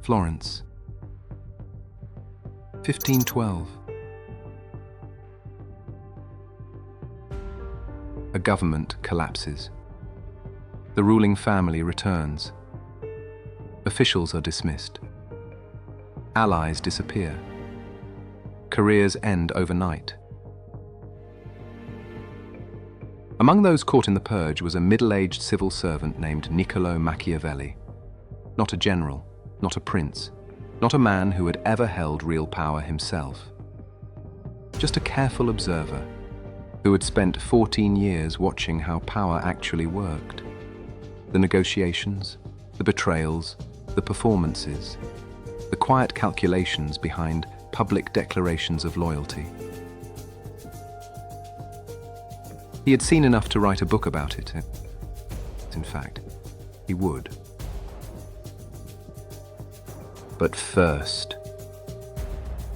Florence. 1512. A government collapses. The ruling family returns. Officials are dismissed. Allies disappear. Careers end overnight. Among those caught in the purge was a middle-aged civil servant named Niccolo Machiavelli. Not a general, not a prince, not a man who had ever held real power himself. Just a careful observer who had spent 14 years watching how power actually worked. The negotiations, the betrayals, the performances, the quiet calculations behind public declarations of loyalty. He had seen enough to write a book about it. In fact, he would. But first,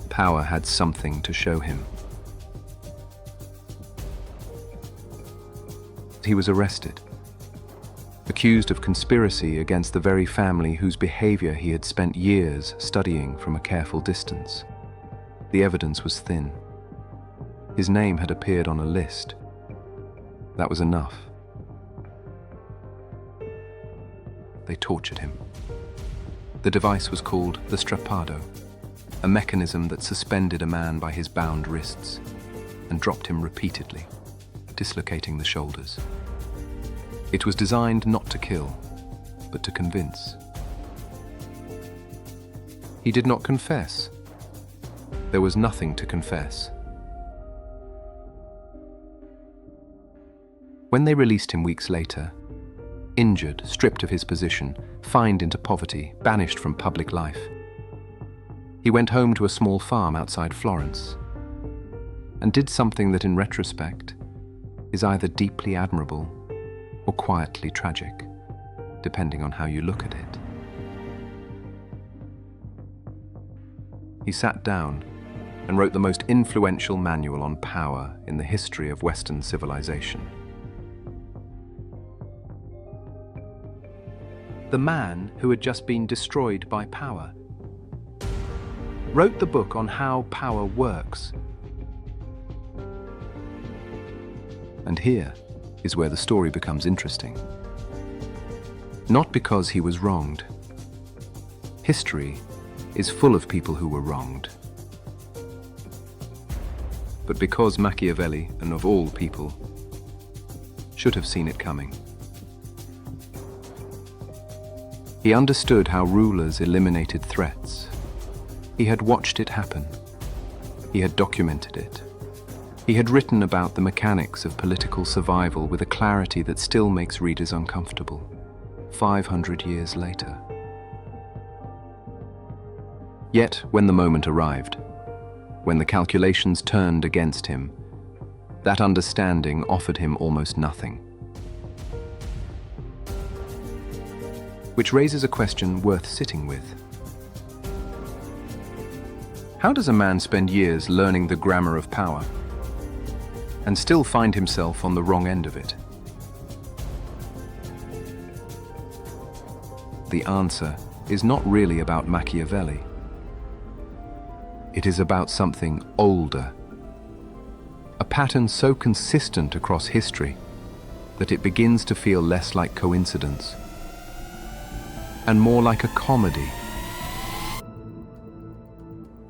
power had something to show him. He was arrested, accused of conspiracy against the very family whose behavior he had spent years studying from a careful distance. The evidence was thin. His name had appeared on a list. That was enough. They tortured him. The device was called the strappado, a mechanism that suspended a man by his bound wrists and dropped him repeatedly, dislocating the shoulders. It was designed not to kill, but to convince. He did not confess. There was nothing to confess. When they released him weeks later, injured, stripped of his position, fined into poverty, banished from public life, he went home to a small farm outside Florence and did something that in retrospect is either deeply admirable or quietly tragic, depending on how you look at it. He sat down and wrote the most influential manual on power in the history of Western civilization. The man who had just been destroyed by power wrote the book on how power works. And here is where the story becomes interesting. Not because he was wronged. History is full of people who were wronged. But because Machiavelli, and of all people, should have seen it coming. He understood how rulers eliminated threats. He had watched it happen. He had documented it. He had written about the mechanics of political survival with a clarity that still makes readers uncomfortable, 500 years later. Yet, when the moment arrived, when the calculations turned against him, that understanding offered him almost nothing. Which raises a question worth sitting with. How does a man spend years learning the grammar of power and still find himself on the wrong end of it? The answer is not really about Machiavelli. It is about something older. A pattern so consistent across history that it begins to feel less like coincidence and more like a comedy.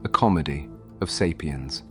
A comedy of sapiens.